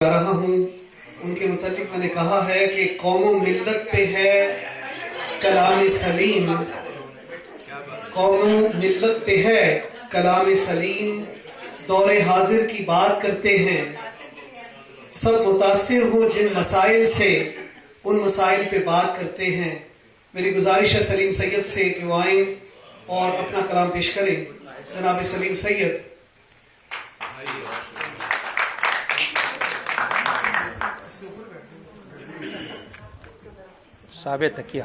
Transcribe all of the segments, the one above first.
رہا ہوں ان کے متعلق میں نے کہا ہے کہ قوم و ملت پہ ہے کلام سلیم، قوم و ملت پہ ہے کلام سلیم، دور حاضر کی بات کرتے ہیں، سب متاثر ہوں جن مسائل سے ان مسائل پہ بات کرتے ہیں۔ میری گزارش ہے سلیم سید سے کہ وہ آئیں اور اپنا کلام پیش کریں۔ جناب سلیم سید۔ ثابت تکیہ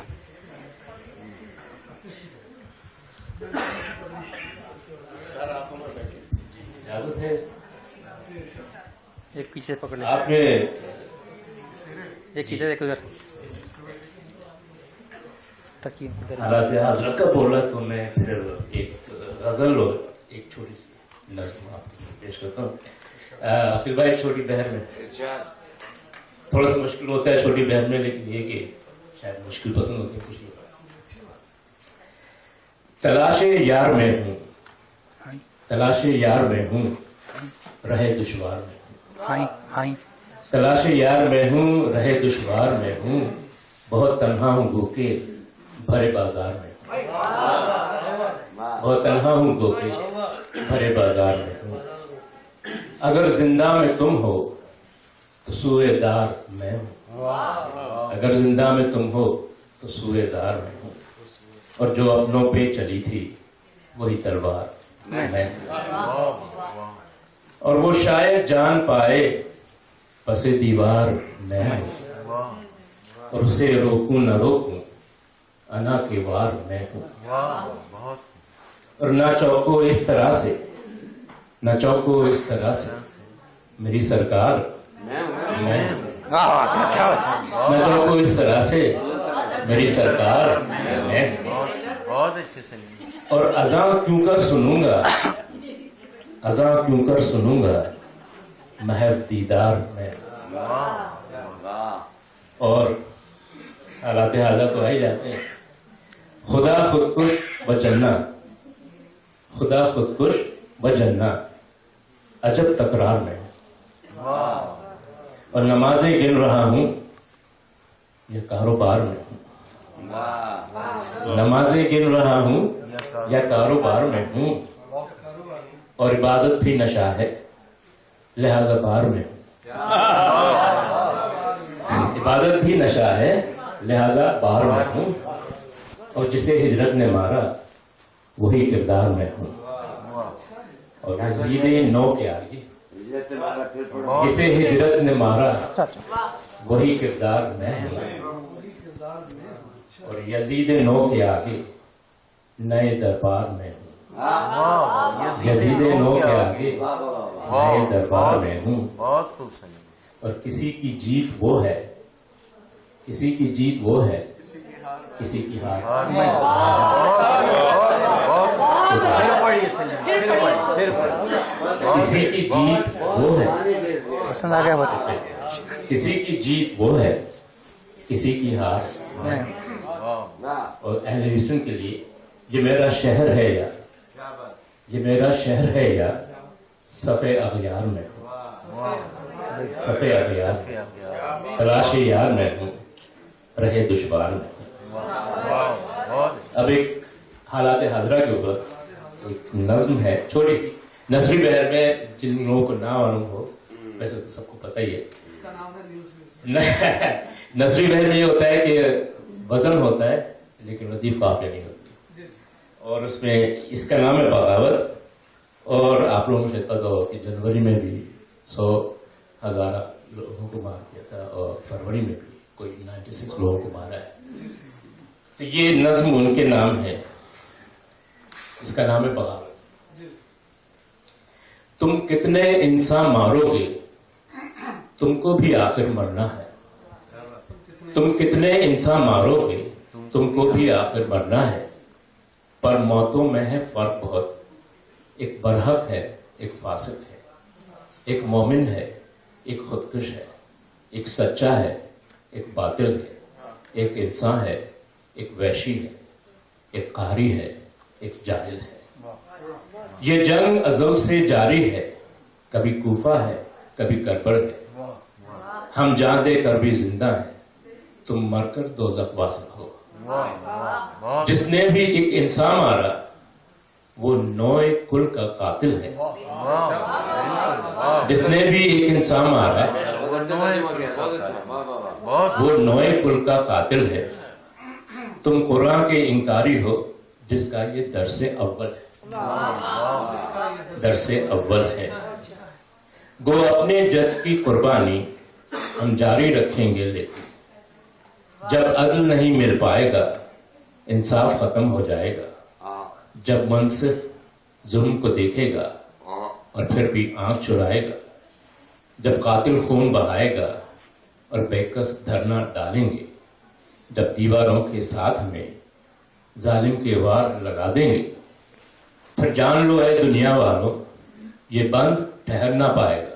اجازت ہے؟ ایک پیچھے پکڑ لیں، آپ نے ایک ادھر ایک ادھر تکیہ حالات حضرت کا بولا تو میں پھر ایک غزل اور ایک چھوٹی سی نظم آپ سے پیش کرتا ہوں۔ آخر بھائی چھوٹی بہر میں تھوڑا سا مشکل ہوتا ہے چھوٹی بہر میں، لیکن یہ کہ شاید مشکل پسند ہوتی ہے کچھ لوگ۔ تلاش یار میں ہوں، تلاش یار میں ہوں، رہے دشوار میں، تلاش یار میں ہوں، رہے دشوار میں ہوں، بہت تنہا ہوں گو کے بھرے بازار میں، بہت تنہا ہوں گو کے بھرے بازار میں ہوں۔ اگر زندہ میں تم ہو تو سوئے دار میں ہوں، اگر زندہ میں تم ہو تو سوئے دار میں ہوں، اور جو اپنوں پہ چلی تھی وہی تلوار میں ہوں، اور وہ شاید جان پائے پس دیوار میں ہوں، اور اسے روکوں نہ روکوں انا کے وار میں ہوں، اور نہ چوکو اس طرح سے، نہ چوکو اس طرح سے میری سرکار میں ہوں، نہ چوکو اس طرح سے میری سرکار میں ہوں، اور اذاں کیوں کر سنوں گا، اذاں کیوں کر سنوں گا محض دیدار میں، اور حالات حاضر تو آ ہی جاتے ہیں۔ خدا خودکش و جنہ، خدا خودکش و جنہ عجب تکرار میں، اور نمازیں گن رہا ہوں یا کاروبار میں ہوں، نمازیں گن رہا ہوں یا کاروبار میں ہوں، اور عبادت بھی نشہ ہے لہذا بار میں ہوں، عبادت بھی نشہ ہے لہذا بار میں ہوں، اور جسے ہجرت نے مارا وہی کردار میں ہوں، اور یزید نو کے آگے جسے ہجرت نے مارا وہی کردار میں ہوں، اور یزید نو کے آگے نئے دربار میں ہوں، یزید نو کے آگے نئے دربار میں ہوں، اور کسی کی جیت وہ ہے، کسی کی جیت وہ ہے، کسی کی ہار کسی کی جیت وہ ہے، پسند آ گیا بتا، کسی کی جیت وہ ہے، کسی کی ہار میں۔ اور اہل ہسٹن کے لیے یہ میرا شہر ہے یا، یہ میرا شہر ہے یا صفے اغیار میں ہوں، صفے اغیار، تلاش یار میں ہوں، رہے دشوار میں ہوں۔ اب ایک حالات حاضرہ کے اوپر ایک نظم ہے چھوٹی سی، نثری بہر میں، جن لوگوں کو نہ معلوم ہو، ویسے تو سب کو پتہ ہی ہے، اس کا نام ہے نثری بہر میں یہ ہوتا ہے کہ وزن ہوتا ہے لیکن لطیف قافیہ نہیں ہوتی، اور اس میں اس کا نام ہے بغاوت، اور آپ لوگوں کو پتہ ہو کہ جنوری میں بھی 100,000 لوگوں کو مار دیا تھا، اور فروری میں بھی کوئی 96 لوگوں کو مارا ہے، تو یہ نظم ان کے نام ہے، اس کا نام ہے بغاوت۔ تم کتنے انسان مارو گے تم کو بھی آخر مرنا ہے، تم کتنے انسان مارو گے تم کو بھی آخر مرنا ہے، پر موتوں میں ہے فرق بہت، ایک برحق ہے ایک فاسق ہے، ایک مومن ہے ایک خودکش ہے، ایک سچا ہے ایک باطل ہے، ایک انسان ہے ایک وحشی ہے، ایک قہری ہے ایک جاہل ہے۔ یہ جنگ ازل سے جاری ہے، کبھی کوفہ ہے کبھی کربل ہے، ہم جان دے کر بھی زندہ ہیں، تم مر کر دوزخ واصل ہو۔ جس نے بھی ایک انسان مارا وہ نوع کل کا قاتل ہے۔ جس نے بھی ایک انسان مارا وہ نوع کل کا قاتل ہے۔ تم قرآن کے انکاری ہو جس کا یہ درس اول ہے، درس اول ہے۔ گو اپنے جد کی قربانی ہم جاری رکھیں گے، لیکن جب عدل نہیں مل پائے گا انصاف ختم ہو جائے گا۔ جب منصف ظلم کو دیکھے گا اور پھر بھی آنکھ چرائے گا، جب قاتل خون بہائے گا اور بےکس دھرنا ڈالیں گے، جب دیواروں کے ساتھ میں ظالم کے وار لگا دیں گے، پھر جان لو اے دنیا والوں یہ بند ٹھہر نہ پائے گا۔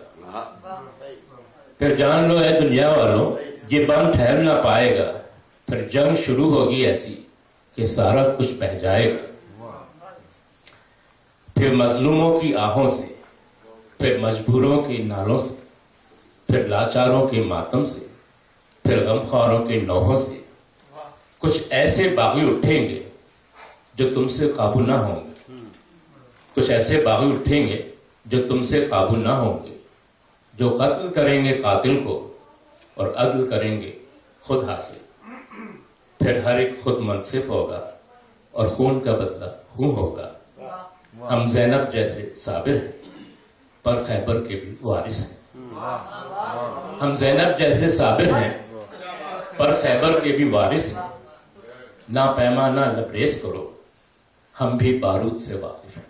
پھر جان لو اے دنیا والوں یہ بند ٹھہر نہ پائے گا۔ پھر جنگ شروع ہوگی ایسی کہ سارا کچھ بہہ جائے گا۔ پھر مظلوموں کی آہوں سے، پھر مجبوروں کے نالوں سے، پھر لاچاروں کے ماتم سے، پھر غمخواروں کے نوحوں سے کچھ ایسے باغی اٹھیں گے جو تم سے قابو نہ ہوں گے۔ کچھ ایسے باغی اٹھیں گے جو تم سے قابو نہ ہوں گے، جو قتل کریں گے قاتل کو اور عدل کریں گے خود حاصل۔ پھر ہر ایک خود منصف ہوگا اور خون کا بدلہ خون ہوگا۔ ہم زینب جیسے صابر ہیں پر خیبر کے بھی وارث ہیں۔ ہم زینب جیسے صابر ہیں پر خیبر کے بھی وارث ہیں۔ نہ پیمانہ لبریز کرو، ہم بھی بارود سے واقف ہیں۔